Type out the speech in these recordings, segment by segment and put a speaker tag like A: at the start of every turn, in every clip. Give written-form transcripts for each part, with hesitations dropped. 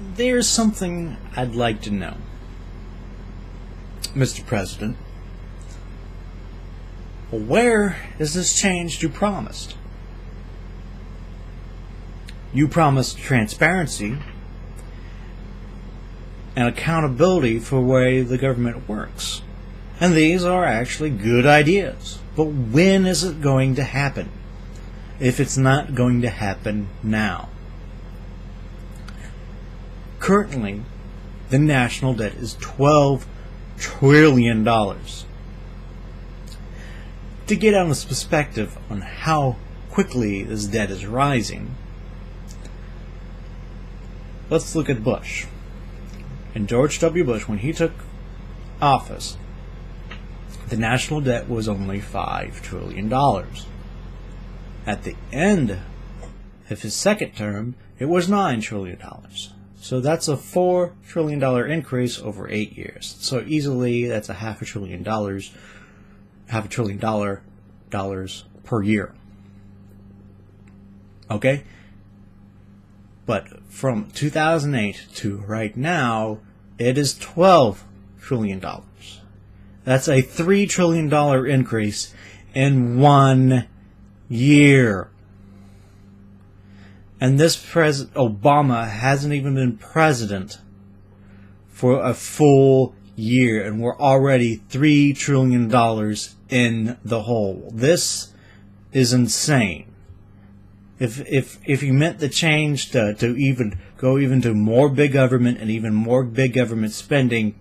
A: There's something I'd like to know, Mr. President. Where is this change you promised? You promised transparency and accountability for the way the government works. And these are actually good ideas. But when is it going to happen? If it's not going to happen now. Currently, the national debt is $12 trillion. To get on this perspective on how quickly this debt is rising, let's look at Bush. And George W. Bush, when he took office, the national debt was only $5 trillion. At the end of his second term, it was $9 trillion. So that's a $4 trillion increase over 8 years. So easily that's a half a trillion dollars per year. Okay? But from 2008 to right now, it is $12 trillion. That's a $3 trillion increase in 1 year. And this President Obama hasn't even been president for a full year, and we're already $3 trillion in the hole. This is insane. If he meant the change to even go even to more big government and even more big government spending,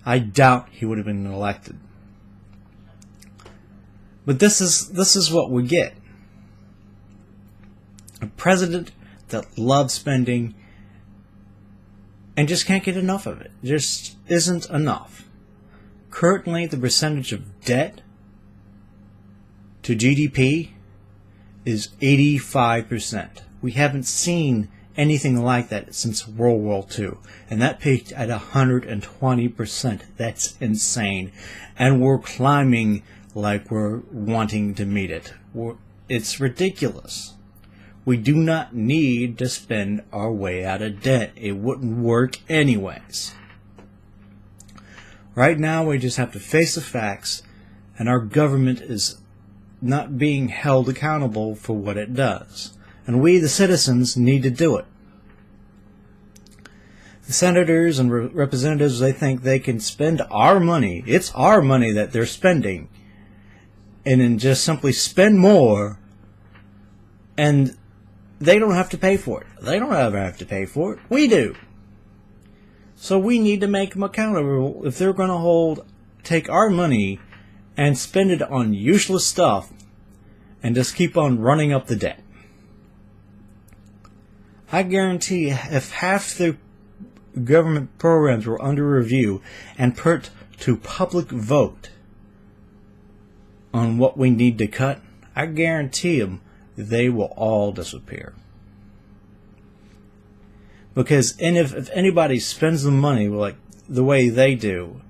A: I doubt he would have been elected. But this is what we get. A president that loves spending and just can't get enough of it. Just isn't enough. Currently, the percentage of debt to GDP is 85%. We haven't seen anything like that since World War II. And that peaked at 120%. That's insane. And we're climbing like we're wanting to meet it. It's ridiculous. We do not need to spend our way out of debt. It wouldn't work anyways. Right now, we just have to face the facts, and our government is not being held accountable for what it does. And we, the citizens, need to do it. The senators and representatives, they think they can spend our money. It's our money that they're spending. And then just simply spend more, and they don't have to pay for it. They don't ever have to pay for it. We do. So we need to make them accountable if they're going to take our money and spend it on useless stuff and just keep on running up the debt. I guarantee if half the government programs were under review and put to public vote on what we need to cut, I guarantee them they will all disappear. Because if anybody spends the money like the way they do,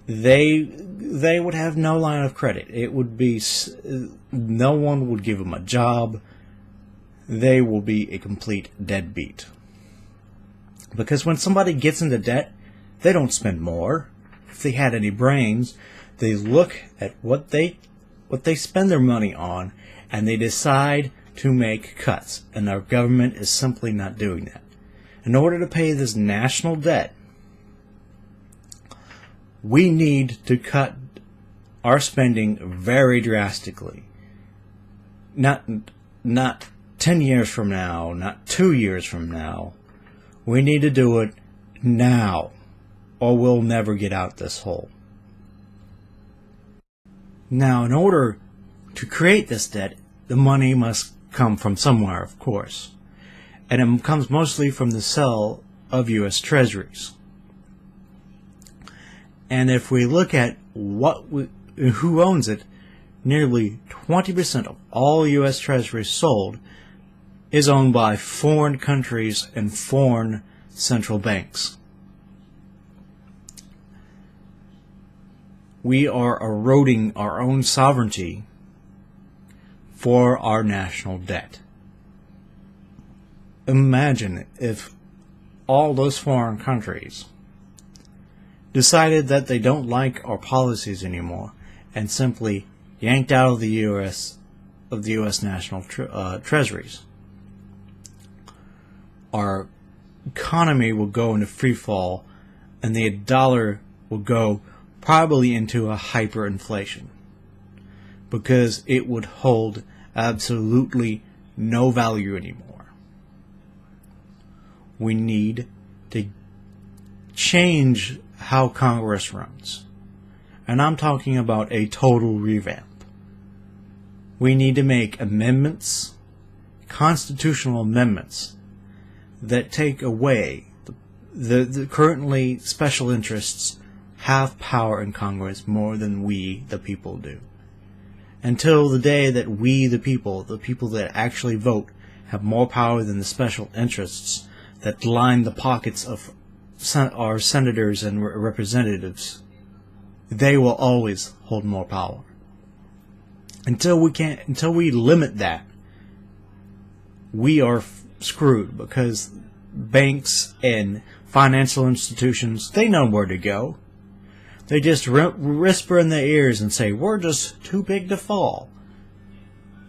A: they would have no line of credit. It would be no one would give them a job. They will be a complete deadbeat. Because when somebody gets into debt, they don't spend more. If they had any brains, they look at what they spend their money on, and they decide to make cuts. And our government is simply not doing that. In order to pay this national debt, we need to cut our spending very drastically. Not 10 years from now, not 2 years from now. We need to do it now, or we'll never get out this hole. Now, in order to create this debt, the money must come from somewhere, of course. And it comes mostly from the sale of U.S. Treasuries. And if we look at who owns it, nearly 20% of all U.S. Treasuries sold is owned by foreign countries and foreign central banks. We are eroding our own sovereignty for our national debt. Imagine if all those foreign countries decided that they don't like our policies anymore and simply yanked out of the U.S. national treasuries, our economy will go into free fall, and the dollar will go probably into a hyperinflation because it would hold absolutely no value anymore. We need to change how Congress runs. And I'm talking about a total revamp. We need to make amendments, constitutional amendments, that take away the currently special interests have power in Congress more than we, the people, do. Until the day that we, the people that actually vote, have more power than the special interests that line the pockets of our senators and representatives, they will always hold more power. Until we limit that, we are screwed, because banks and financial institutions, they know where to go. They just whisper in their ears and say, we're just too big to fall.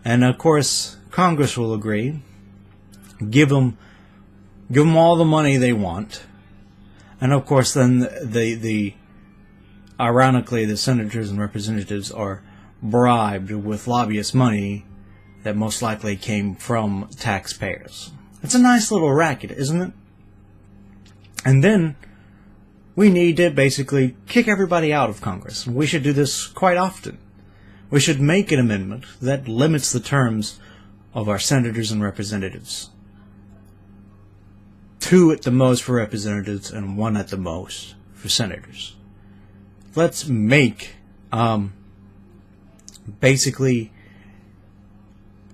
A: And of course, Congress will agree, give them all the money they want. And of course, then ironically, the senators and representatives are bribed with lobbyist money that most likely came from taxpayers. It's a nice little racket, isn't it? And then we need to basically kick everybody out of Congress. We should do this quite often. We should make an amendment that limits the terms of our senators and representatives. 2 at the most for representatives and 1 at the most for senators. Let's make basically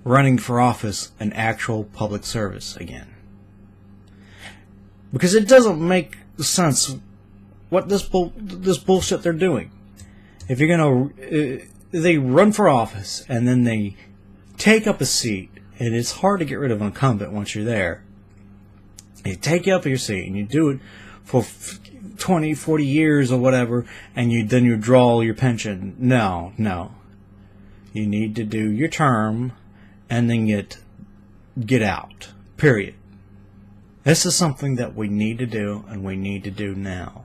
A: running for office an actual public service again. Because it doesn't make sense what this bullshit they're doing. If you're gonna, they run for office and then they take up a seat, and it's hard to get rid of an incumbent once you're there. You take up your seat and you do it for 20, 40 years or whatever, and then you draw your pension. No. You need to do your term and then get out. Period. This is something that we need to do, and we need to do now.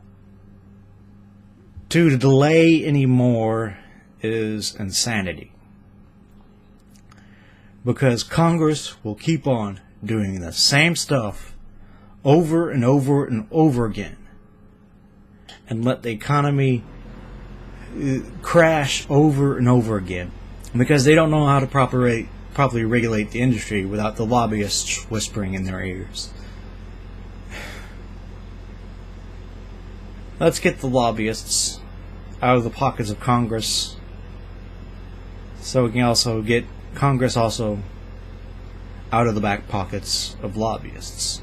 A: To delay any more is insanity. Because Congress will keep on doing the same stuff over and over and over again, and let the economy crash over and over again, because they don't know how to properly regulate the industry without the lobbyists whispering in their ears. Let's get the lobbyists out of the pockets of Congress, so we can also get Congress also out of the back pockets of lobbyists.